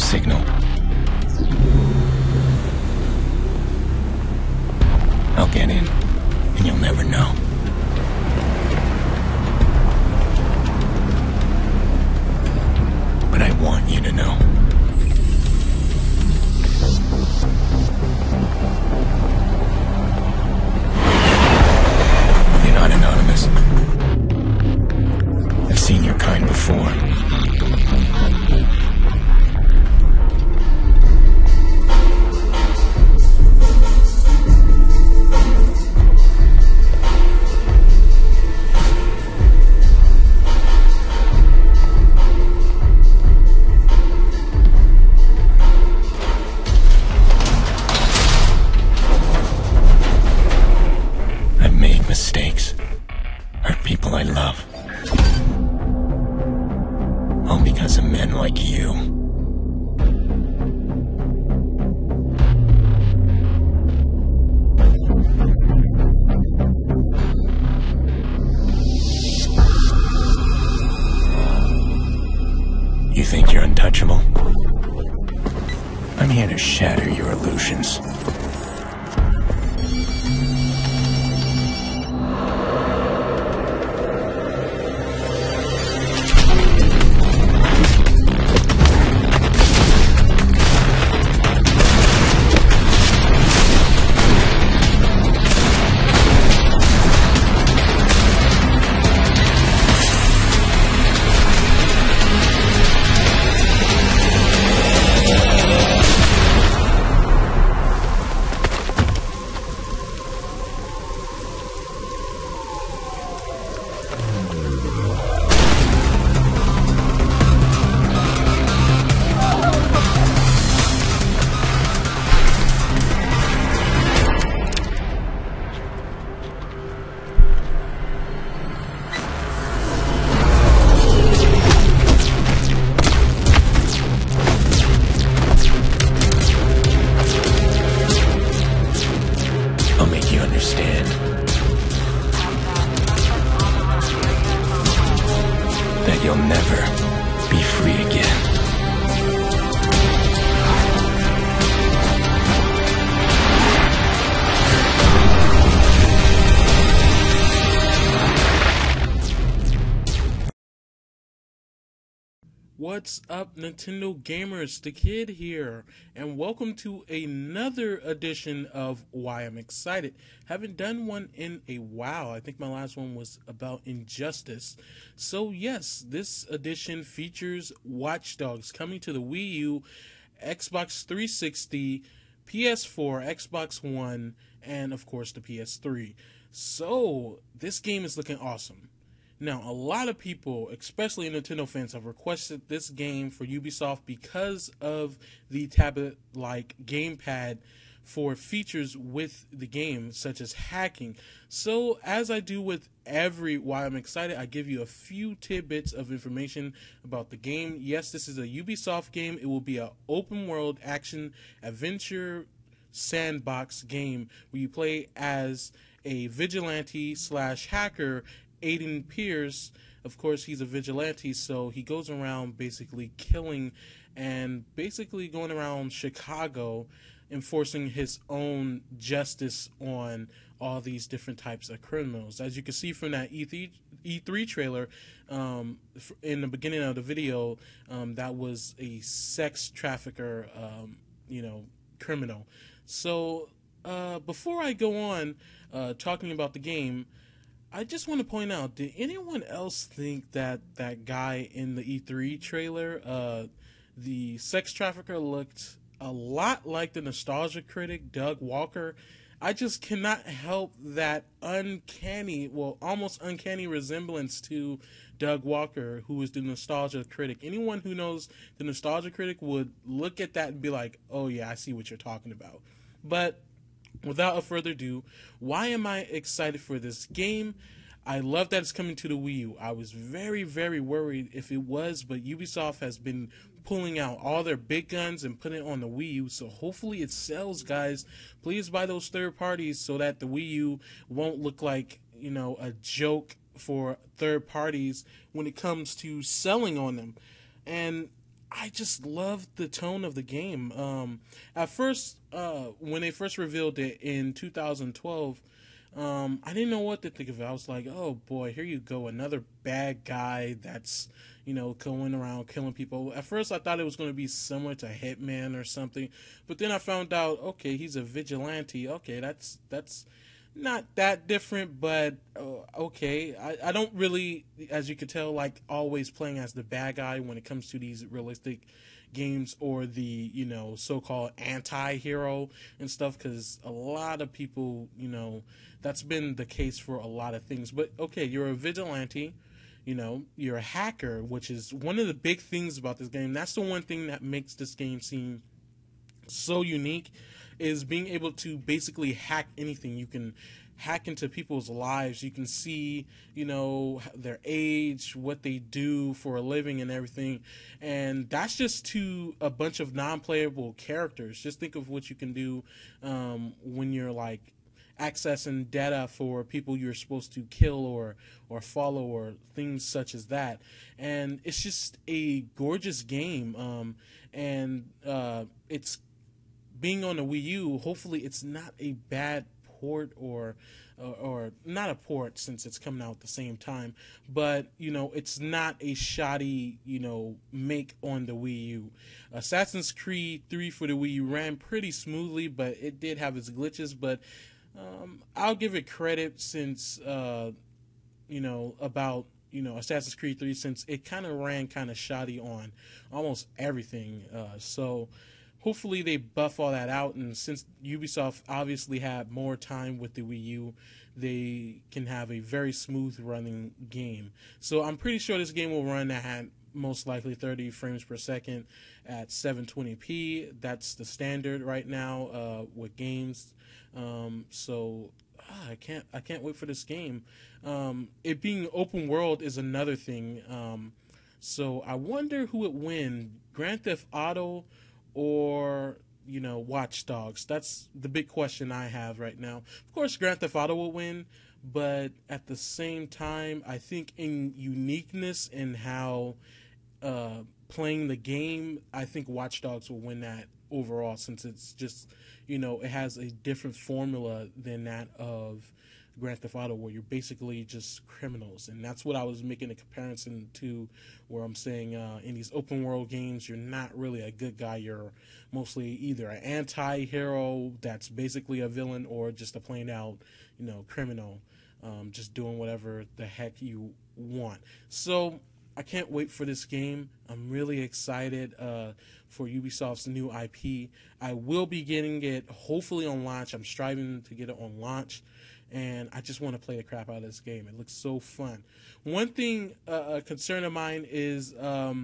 signal. I'll get in, and you'll never know. But I want you to know. You're not anonymous. I've seen your kind before. Mistakes, hurt people I love, all because of men like you. You think you're untouchable? I'm here to shatter your illusions. I'll make you understand that you'll never be free again. What's up, Nintendo gamers? The Kid here, and welcome to another edition of Why I'm Excited. Haven't done one in a while. I think my last one was about Injustice. So yes, this edition features Watch Dogs coming to the Wii U, Xbox 360, PS4, Xbox One, and of course the PS3. So this game is looking awesome. Now, a lot of people, especially Nintendo fans, have requested this game for Ubisoft because of the tablet-like gamepad for features with the game, such as hacking. So, as I do with every Why I'm Excited, I give you a few tidbits of information about the game. Yes, this is a Ubisoft game. It will be an open-world action-adventure sandbox game where you play as a vigilante/hacker Aiden Pierce. Of course, he's a vigilante, so he goes around basically killing and basically going around Chicago enforcing his own justice on all these different types of criminals. As you can see from that E3 trailer, in the beginning of the video, that was a sex trafficker, criminal. So before I go on talking about the game, I just want to point out, did anyone else think that that guy in the E3 trailer, the sex trafficker, looked a lot like the nostalgia critic Doug Walker? I just cannot help that almost uncanny resemblance to Doug Walker, who is the nostalgia critic. Anyone who knows the nostalgia critic would look at that and be like, oh yeah, I see what you're talking about. But without further ado, why am I excited for this game? I love that it's coming to the Wii U. I was very, very worried if it was, but Ubisoft has been pulling out all their big guns and putting it on the Wii U, so hopefully it sells, guys. Please buy those third parties so that the Wii U won't look like, a joke for third parties when it comes to selling on them. And I just love the tone of the game. At first, when they first revealed it in 2012, I didn't know what to think of it. I was like, oh boy, here you go, another bad guy that's, going around killing people. At first, I thought it was going to be similar to Hitman or something, but then I found out, okay, he's a vigilante. Okay, that's not that different, but okay. I don't really, as you can tell, like always playing as the bad guy when it comes to these realistic games or the so-called anti-hero and stuff, because a lot of people, that's been the case for a lot of things. But okay, you're a vigilante, you're a hacker, which is one of the big things about this game. That's the one thing that makes this game seem so unique, is being able to basically hack anything. You can hack into people's lives. You can see, their age, what they do for a living and everything. And that's just to a bunch of non-playable characters. Just think of what you can do when you're like accessing data for people you're supposed to kill or follow or things such as that. And it's just a gorgeous game. And it's being on the Wii U. Hopefully it's not a bad port or not a port, since it's coming out at the same time, but it's not a shoddy make on the Wii U. Assassin's Creed 3 for the Wii U ran pretty smoothly, but it did have its glitches. But I'll give it credit, since about Assassin's Creed 3, since it kind of ran kind of shoddy on almost everything. So hopefully they buff all that out, and since Ubisoft obviously had more time with the Wii U, they can have a very smooth running game. So I'm pretty sure this game will run at most likely 30 frames per second at 720p. That's the standard right now with games. So I can't wait for this game. It being open world is another thing. So I wonder who would win, Grand Theft Auto or Watch Dogs. That's the big question I have right now. Of course, Grand Theft Auto will win, but at the same time, I think in uniqueness in how playing the game, I think Watch Dogs will win that overall, since it's just it has a different formula than that of Grand Theft Auto, where you're basically just criminals. And that's what I was making a comparison to, where I'm saying in these open world games, you're not really a good guy. You're mostly either an anti-hero that's basically a villain, or just a plain out criminal, just doing whatever the heck you want. So I can't wait for this game. I'm really excited for Ubisoft's new IP. I will be getting it hopefully on launch. I'm striving to get it on launch, and I just want to play the crap out of this game. It looks so fun. One thing, a concern of mine, is how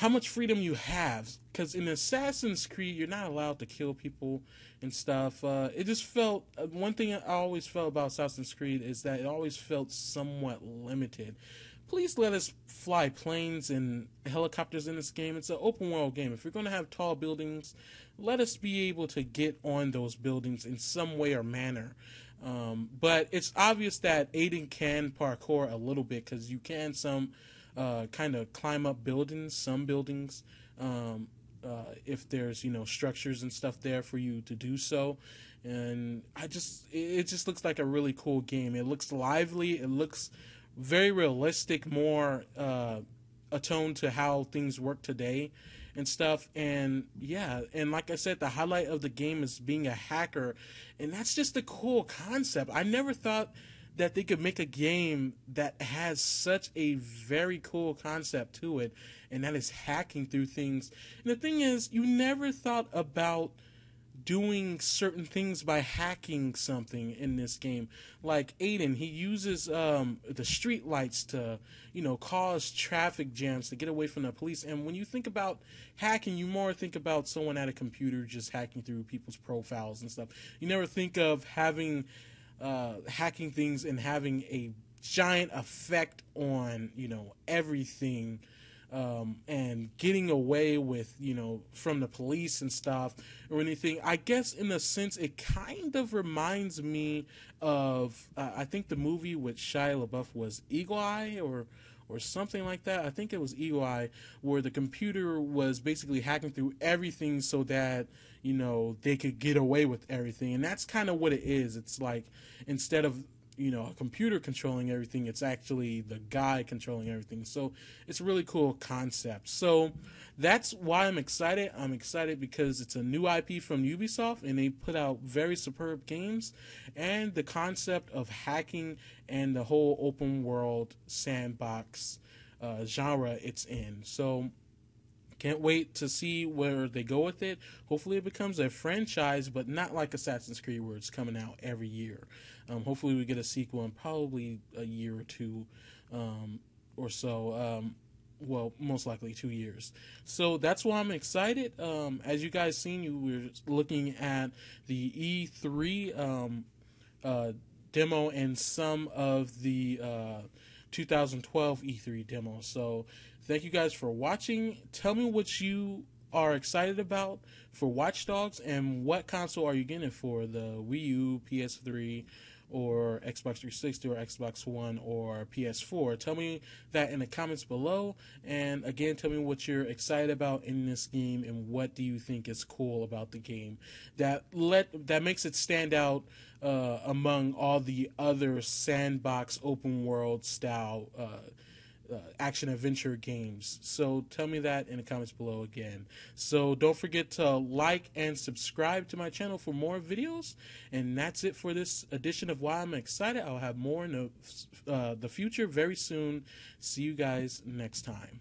much freedom you have. Because in Assassin's Creed, you're not allowed to kill people and stuff. It just felt, one thing I always felt about Assassin's Creed is that it always felt somewhat limited. Please let us fly planes and helicopters in this game. It's an open world game. If you're going to have tall buildings, let us be able to get on those buildings in some way or manner. But it's obvious that Aiden can parkour a little bit, because you can kind of climb up buildings, some buildings, if there's structures and stuff there for you to do so. And it just looks like a really cool game. It looks lively. It looks very realistic, more attuned to how things work today and stuff. And yeah, and like I said, the highlight of the game is being a hacker, and that's just a cool concept. I never thought that they could make a game that has such a very cool concept to it, and that is hacking through things. And the thing is, you never thought about doing certain things by hacking something in this game. Like Aiden, he uses the street lights to cause traffic jams to get away from the police. And when you think about hacking, you more think about someone at a computer just hacking through people's profiles and stuff. You never think of having hacking things and having a giant effect on everything, and getting away with from the police and stuff or anything. I guess in a sense it kind of reminds me of I think the movie with Shia LaBeouf was Eagle Eye, or something like that. I think it was Eagle Eye, where the computer was basically hacking through everything so that, you know, they could get away with everything. And that's kind of what it is. It's like, instead of, you know, a computer controlling everything, it's actually the guy controlling everything. So it's a really cool concept. So that's why I'm excited. I'm excited because it's a new IP from Ubisoft, and they put out very superb games, and the concept of hacking and the whole open world sandbox genre it's in. So can't wait to see where they go with it. Hopefully it becomes a franchise, but not like Assassin's Creed where it's coming out every year. Hopefully we get a sequel in probably a year or two or so. Well, most likely 2 years. So that's why I'm excited. As you guys seen, you were looking at the E3 demo and some of the 2012 E3 demo. So thank you guys for watching. Tell me what you are excited about for Watch Dogs, and what console are you getting for the Wii U, PS3, or Xbox 360, or Xbox One, or PS4. Tell me that in the comments below. And again, tell me what you're excited about in this game, and what do you think is cool about the game that makes it stand out among all the other sandbox open world style action adventure games. So tell me that in the comments below again. So don't forget to like and subscribe to my channel for more videos. And that's it for this edition of Why I'm Excited. I'll have more in the future very soon. See you guys next time.